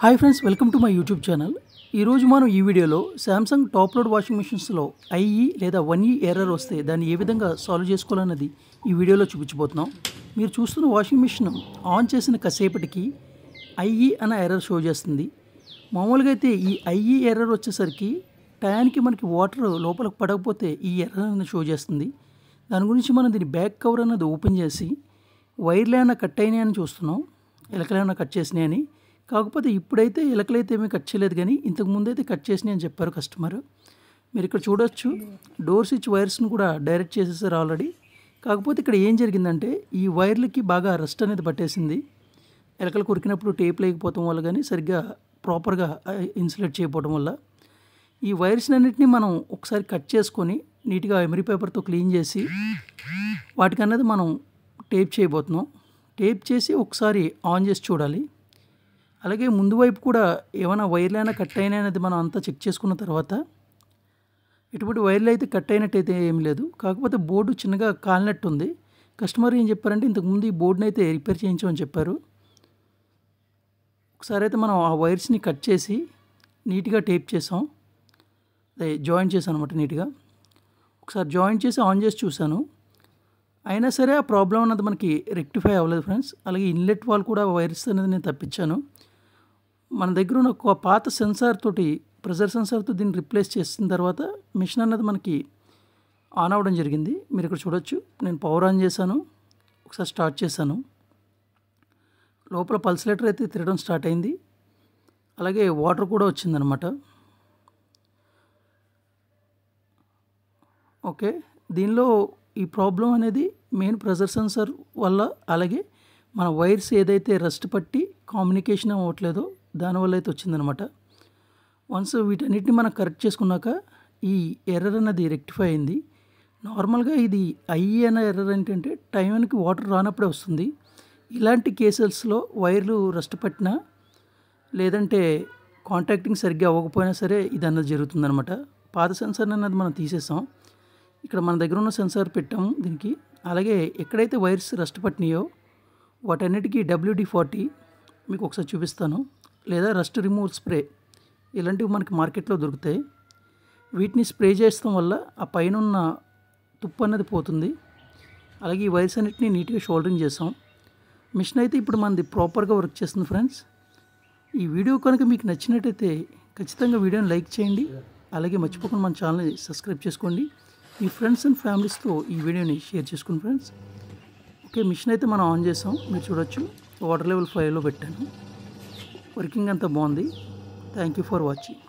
Hi friends, welcome to my YouTube channel. ఈరోజు మనం ఈ వీడియోలో శాంసంగ్ టాప్ లోడ్ వాషింగ్ మిషన్స్లో ఐఈ లేదా 1E ఎర్రర్ వస్తే దాన్ని ఏ విధంగా సాల్వ్ చేసుకోవాలన్నది ఈ వీడియోలో చూపించబోతున్నాం. మీరు చూస్తున్న వాషింగ్ మిషన్ ఆన్ చేసిన కాసేపటికి ఐఈ అన్న ఎర్రర్ షో చేస్తుంది. మామూలుగా అయితే ఈ ఐఈ ఎర్రర్ వచ్చేసరికి టయానికి మనకి వాటర్ లోపలికి పడకపోతే ఈ ఎర్రర్ అనేది షో చేస్తుంది. దాని గురించి మనం దీని బ్యాక్ కవర్ అన్నది ఓపెన్ చేసి వైర్లు ఏమైనా కట్ అయినాయని చూస్తున్నాం, ఎలకలేమైనా కట్ చేసినాయని. కాకపోతే ఇప్పుడైతే ఎలకలైతే ఏమీ కట్ చేయలేదు, కానీ ఇంతకుముందు అయితే కట్ చేసినాయి అని చెప్పారు కస్టమర్. మీరు ఇక్కడ చూడొచ్చు, డోర్ స్విచ్ వైర్స్ని కూడా డైరెక్ట్ చేసేసారు ఆల్రెడీ. కాకపోతే ఇక్కడ ఏం జరిగిందంటే ఈ వైర్లకి బాగా రస్ట్ అనేది పట్టేసింది. ఎలకలు కొరికినప్పుడు టేప్ లేకపోవడం వల్ల కానీ సరిగ్గా ప్రాపర్గా ఇన్సులేట్ చేయకపోవడం వల్ల ఈ వైర్స్ అన్నిటిని మనం ఒకసారి కట్ చేసుకొని నీట్గా ఎమరీ పేపర్తో క్లీన్ చేసి వాటికన్నది మనం టేప్ చేయబోతున్నాం. టేప్ చేసి ఒకసారి ఆన్ చేసి చూడాలి. అలాగే ముందు వైపు కూడా ఏమైనా వైర్లు అయినా కట్ అయినా అనేది మనం అంతా చెక్ చేసుకున్న తర్వాత ఎటువంటి వైర్లు అయితే కట్ అయినట్టయితే ఏమి లేదు, కాకపోతే బోర్డు చిన్నగా కాలినట్టు ఉంది. కస్టమర్ ఏం చెప్పారంటే ఇంతకుముందు ఈ బోర్డుని అయితే రిపేర్ చేయించమని చెప్పారు. ఒకసారి అయితే మనం ఆ వైర్స్ని కట్ చేసి నీట్గా టేప్ చేసాం, అదే జాయింట్ చేసాను అనమాట. నీట్గా ఒకసారి జాయింట్ చేసి ఆన్ చేసి చూశాను, అయినా సరే ఆ ప్రాబ్లం అన్నది మనకి రెక్టిఫై అవ్వలేదు ఫ్రెండ్స్. అలాగే ఇన్లెట్ వాల్ కూడా వైర్స్ అనేది నేను తప్పించాను. మన దగ్గర ఉన్న ఒక పాత సెన్సార్ తోటి, ప్రెషర్ సెన్సార్తో దీన్ని రిప్లేస్ చేసిన తర్వాత మిషన్ అన్నది మనకి ఆన్ అవ్వడం జరిగింది. మీరు ఇక్కడ చూడొచ్చు, నేను పవర్ ఆన్ చేశాను, ఒకసారి స్టార్ట్ చేశాను. లోపల పల్సలేటర్ అయితే తిరగడం స్టార్ట్ అయింది, అలాగే వాటర్ కూడా వచ్చిందనమాట. ఓకే, దీనిలో ఈ ప్రాబ్లం అనేది మెయిన్ ప్రెషర్ సెన్సార్ వల్ల, అలాగే మన వైర్స్ ఏదైతే రస్ట్ పట్టి కమ్యూనికేషన్ అవ్వట్లేదో దానివల్ల అయితే వచ్చిందనమాట. వన్స్ వీటన్నిటిని మనం కరెక్ట్ చేసుకున్నాక ఈ ఎర్రర్ అనేది రెక్టిఫై అయింది. నార్మల్గా ఇది ఐఈ అనే ఎర్రర్ ఏంటంటే టైంకి వాటర్ రానప్పుడే వస్తుంది. ఇలాంటి కేసెస్లో వైర్లు రస్ట్ పట్టినా లేదంటే కాంటాక్టింగ్ సరిగ్గా అవ్వకపోయినా సరే ఇది అన్నది జరుగుతుందనమాట. పాత సెన్సార్ అన్నది మనం తీసేసాం, ఇక్కడ మన దగ్గర ఉన్న సెన్సార్ పెట్టాము దీనికి. అలాగే ఎక్కడైతే వైర్స్ రస్ట్ పట్టినాయో వాటన్నిటికీ WD-40 మీకు ఒకసారి చూపిస్తాను, లేదా రస్ట్ రిమూవల్ స్ప్రే, ఇలాంటివి మనకి మార్కెట్లో దొరుకుతాయి. వీటిని స్ప్రే చేయడం వల్ల ఆ పైన ఉన్న తుప్పు అన్నది పోతుంది. అలాగే ఈ వైర్స్ అన్నిటిని నీట్గా షోల్డరింగ్ చేసాం. మిషన్ అయితే ఇప్పుడు మనది ప్రాపర్గా వర్క్ చేస్తుంది ఫ్రెండ్స్. ఈ వీడియో కనుక మీకు నచ్చినట్టయితే ఖచ్చితంగా వీడియోని లైక్ చేయండి, అలాగే మర్చిపోకుండా మన ఛానల్ని సబ్స్క్రైబ్ చేసుకోండి. మీ ఫ్రెండ్స్ అండ్ ఫ్యామిలీస్తో ఈ వీడియోని షేర్ చేసుకోండి ఫ్రెండ్స్. ఓకే, మిషన్ అయితే మనం ఆన్ చేసాం, మీరు చూడొచ్చు. వాటర్ లెవెల్ 5లో పెట్టాను. వర్కింగ్ అంతా బాగుంది. Thank you for watching.